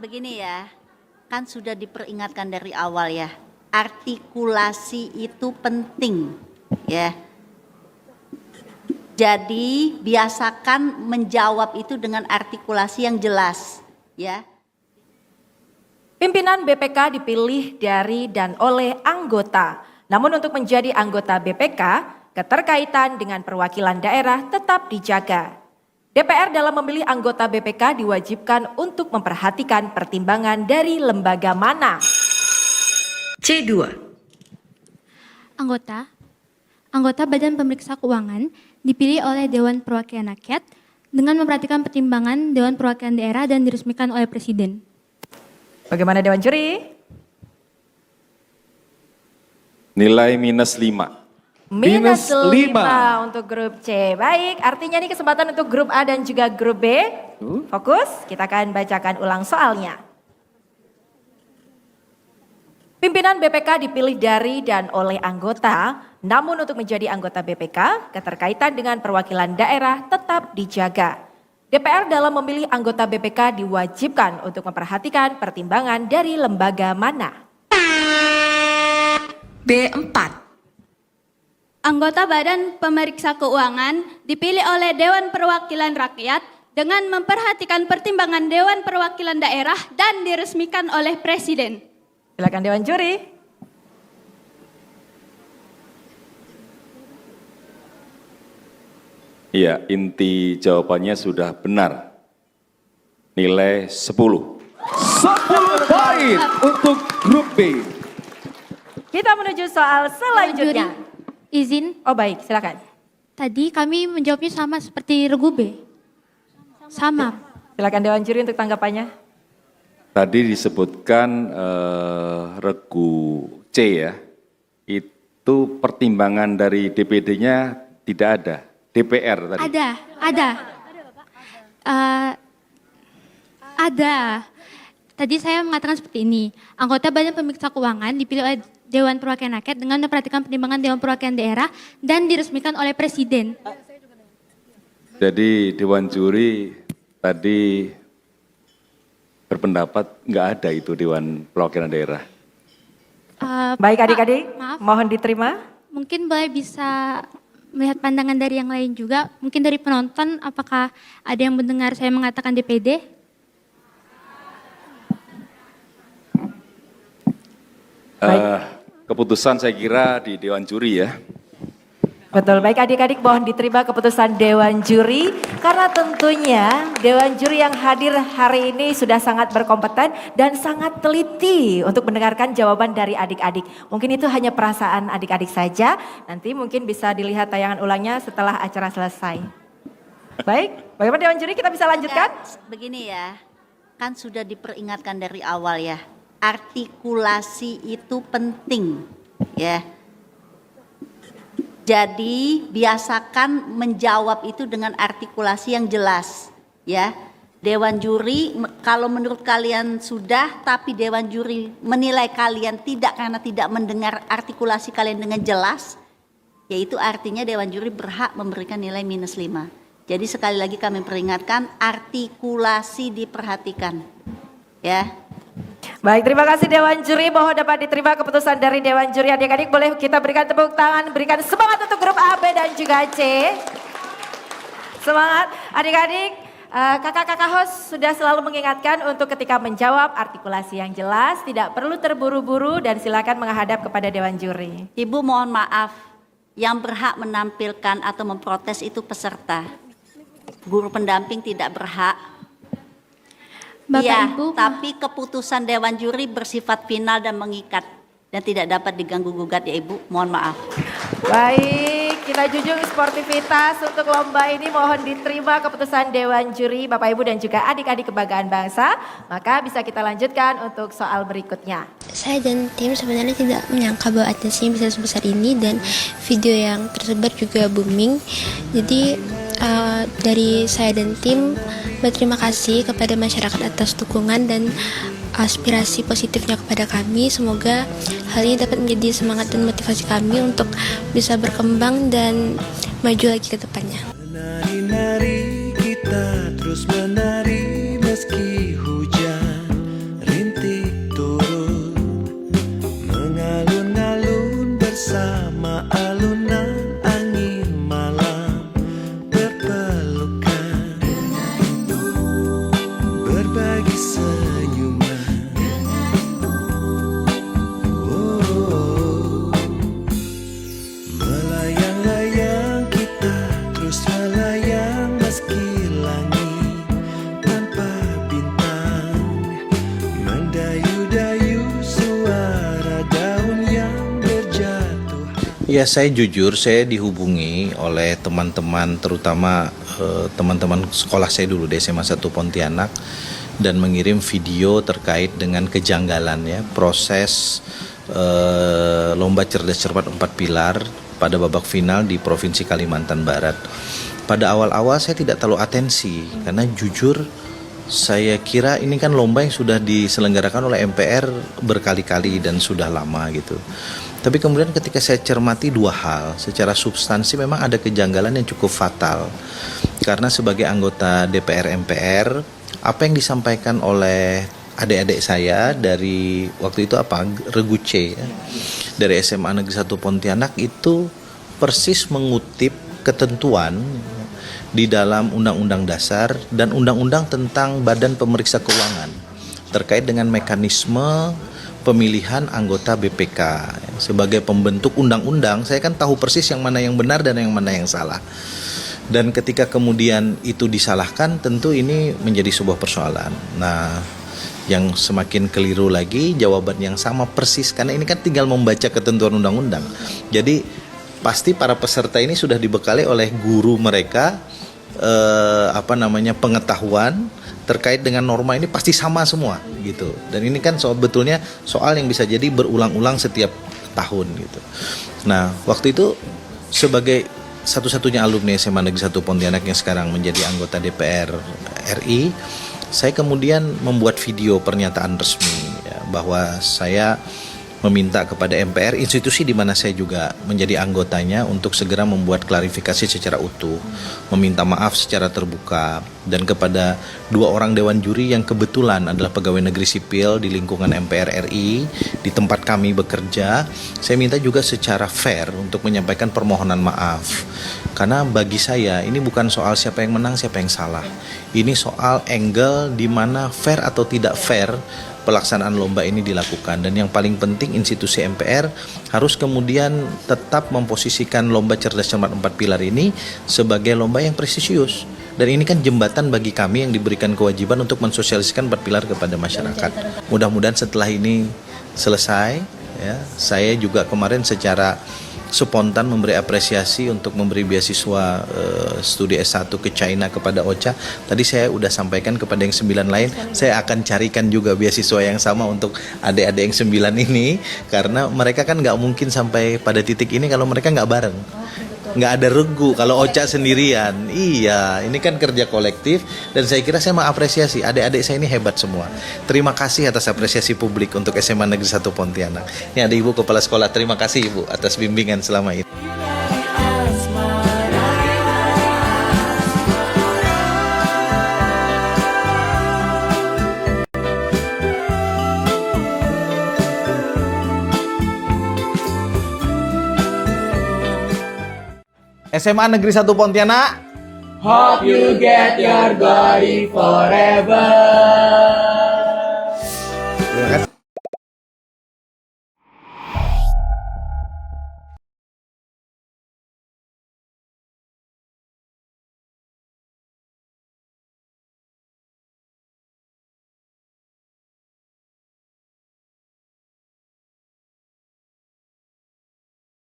begini ya, kan sudah diperingatkan dari awal ya, artikulasi itu penting ya. Jadi biasakan menjawab itu dengan artikulasi yang jelas ya. Pimpinan BPK dipilih dari dan oleh anggota. Namun untuk menjadi anggota BPK, keterkaitan dengan perwakilan daerah tetap dijaga. DPR dalam memilih anggota BPK diwajibkan untuk memperhatikan pertimbangan dari lembaga mana. C2. Anggota Badan Pemeriksa Keuangan dipilih oleh Dewan Perwakilan Rakyat dengan memperhatikan pertimbangan Dewan Perwakilan Daerah dan diresmikan oleh Presiden. Bagaimana Dewan Juri? Nilai -5. Minus 5 untuk grup C. Baik, artinya ini kesempatan untuk grup A dan juga grup B. Fokus, kita akan bacakan ulang soalnya. Pimpinan BPK dipilih dari dan oleh anggota, namun untuk menjadi anggota BPK, keterkaitan dengan perwakilan daerah tetap dijaga. DPR dalam memilih anggota BPK diwajibkan untuk memperhatikan pertimbangan dari lembaga mana. B4. Anggota Badan Pemeriksa Keuangan dipilih oleh Dewan Perwakilan Rakyat dengan memperhatikan pertimbangan Dewan Perwakilan Daerah dan diresmikan oleh Presiden. Silakan Dewan Juri. Iya, inti jawabannya sudah benar. Nilai 10. 10 poin untuk grup B. Kita menuju soal selanjutnya. Juri, izin, Oh baik, silakan. tadi kami menjawabnya sama seperti regu B. Sama. Silakan Dewan Juri untuk tanggapannya. Tadi disebutkan regu C ya, itu pertimbangan dari DPD-nya tidak ada, DPR tadi. Ada. Tadi saya mengatakan seperti ini. Anggota Badan Pemeriksa Keuangan dipilih oleh Dewan Perwakilan Rakyat dengan memperhatikan pertimbangan Dewan Perwakilan Daerah dan diresmikan oleh Presiden. Jadi Dewan Juri tadi berpendapat nggak ada itu Dewan Perwakilan Daerah. Baik adik-adik, maaf. mohon diterima. Mungkin boleh bisa melihat pandangan dari yang lain juga. Mungkin dari penonton, apakah ada yang mendengar saya mengatakan DPD? Keputusan saya kira di Dewan Juri ya. Betul, baik adik-adik mohon diterima keputusan Dewan Juri. Karena tentunya Dewan Juri yang hadir hari ini sudah sangat berkompeten dan sangat teliti untuk mendengarkan jawaban dari adik-adik. Mungkin itu hanya perasaan adik-adik saja, nanti mungkin bisa dilihat tayangan ulangnya setelah acara selesai. Baik, bagaimana Dewan Juri, kita bisa lanjutkan? Begini ya, kan sudah diperingatkan dari awal ya, artikulasi itu penting ya. Jadi biasakan menjawab itu dengan artikulasi yang jelas ya. Dewan Juri kalau menurut kalian sudah, tapi Dewan Juri menilai kalian tidak karena tidak mendengar artikulasi kalian dengan jelas, yaitu artinya Dewan Juri berhak memberikan nilai -5. Jadi sekali lagi kami peringatkan, artikulasi diperhatikan ya. Baik, terima kasih Dewan Juri. Mohon dapat diterima keputusan dari Dewan Juri. Adik-adik boleh kita berikan tepuk tangan, berikan semangat untuk grup A, B dan juga C. Semangat adik-adik. Kakak-kakak host sudah selalu mengingatkan untuk ketika menjawab artikulasi yang jelas, tidak perlu terburu-buru dan silakan menghadap kepada Dewan Juri. Ibu mohon maaf, yang berhak menampilkan atau memprotes itu peserta. Guru pendamping tidak berhak. Bapak Iya, Ibu, tapi keputusan Dewan Juri bersifat final dan mengikat dan tidak dapat diganggu gugat ya Ibu. Mohon maaf. Baik, kita junjung sportivitas untuk lomba ini. Mohon diterima keputusan Dewan Juri, Bapak Ibu dan juga adik-adik kebanggaan bangsa. Maka bisa kita lanjutkan untuk soal berikutnya. Saya dan tim sebenarnya tidak menyangka bahwa atensinya bisa sebesar ini dan video yang tersebar juga booming. Jadi dari saya dan tim berterima kasih kepada masyarakat atas dukungan dan aspirasi positifnya kepada kami. Semoga hal ini dapat menjadi semangat dan motivasi kami untuk bisa berkembang dan maju lagi ke depannya. Menari-nari kita terus menari meski hujan. Ya, saya jujur, saya dihubungi oleh teman-teman, terutama teman-teman sekolah saya dulu di SMA 1 Pontianak, dan mengirim video terkait dengan kejanggalan ya proses lomba cerdas cermat 4 pilar pada babak final di Provinsi Kalimantan Barat. Pada awal-awal saya tidak terlalu atensi karena jujur saya kira ini kan lomba yang sudah diselenggarakan oleh MPR berkali-kali dan sudah lama gitu. Tapi kemudian ketika saya cermati dua hal, secara substansi memang ada kejanggalan yang cukup fatal. Karena sebagai anggota DPR MPR, apa yang disampaikan oleh adik-adik saya dari waktu itu Regu C ya, dari SMA Negeri 1 Pontianak itu persis mengutip ketentuan di dalam Undang-Undang Dasar dan Undang-Undang tentang Badan Pemeriksa Keuangan terkait dengan mekanisme pemilihan anggota BPK. Sebagai pembentuk undang-undang, saya kan tahu persis yang mana yang benar dan yang mana yang salah. Dan ketika kemudian itu disalahkan, tentu ini menjadi sebuah persoalan. Nah, yang semakin keliru lagi, jawaban yang sama persis, karena ini kan tinggal membaca ketentuan undang-undang. Jadi pasti para peserta ini sudah dibekali oleh guru mereka pengetahuan terkait dengan norma ini pasti sama semua gitu. Dan ini kan sebetulnya soal yang bisa jadi berulang-ulang setiap tahun gitu. Nah, waktu itu sebagai satu-satunya alumni SMA Negeri 1 Pontianak yang sekarang menjadi anggota DPR RI, saya kemudian membuat video pernyataan resmi ya, bahwa saya meminta kepada MPR, institusi di mana saya juga menjadi anggotanya, untuk segera membuat klarifikasi secara utuh, meminta maaf secara terbuka, dan kepada 2 orang dewan juri yang kebetulan adalah pegawai negeri sipil di lingkungan MPR RI di tempat kami bekerja, saya minta juga secara fair untuk menyampaikan permohonan maaf. Karena bagi saya ini bukan soal siapa yang menang, siapa yang salah. Ini soal angle di mana fair atau tidak fair pelaksanaan lomba ini dilakukan. Dan yang paling penting institusi MPR harus kemudian tetap memposisikan lomba cerdas cermat 4 pilar ini sebagai lomba yang prestisius. Dan ini kan jembatan bagi kami yang diberikan kewajiban untuk mensosialisasikan 4 pilar kepada masyarakat. Mudah-mudahan setelah ini selesai ya, saya juga kemarin secara spontan memberi apresiasi untuk memberi beasiswa studi S1 ke China kepada OCHA. Tadi saya udah sampaikan kepada yang 9 lain, saya akan carikan juga beasiswa yang sama untuk adik-adik yang 9 ini, karena mereka kan nggak mungkin sampai pada titik ini kalau mereka nggak bareng. Nggak ada Regu kalau OCHA sendirian. Iya, ini kan kerja kolektif, dan saya kira saya mengapresiasi adik-adik saya ini hebat semua. Terima kasih atas apresiasi publik untuk SMA Negeri 1 Pontianak. Ini ada Ibu Kepala Sekolah, terima kasih Ibu atas bimbingan selama ini. SMA Negeri 1 Pontianak. Hope you get your glory forever. Terima kasih.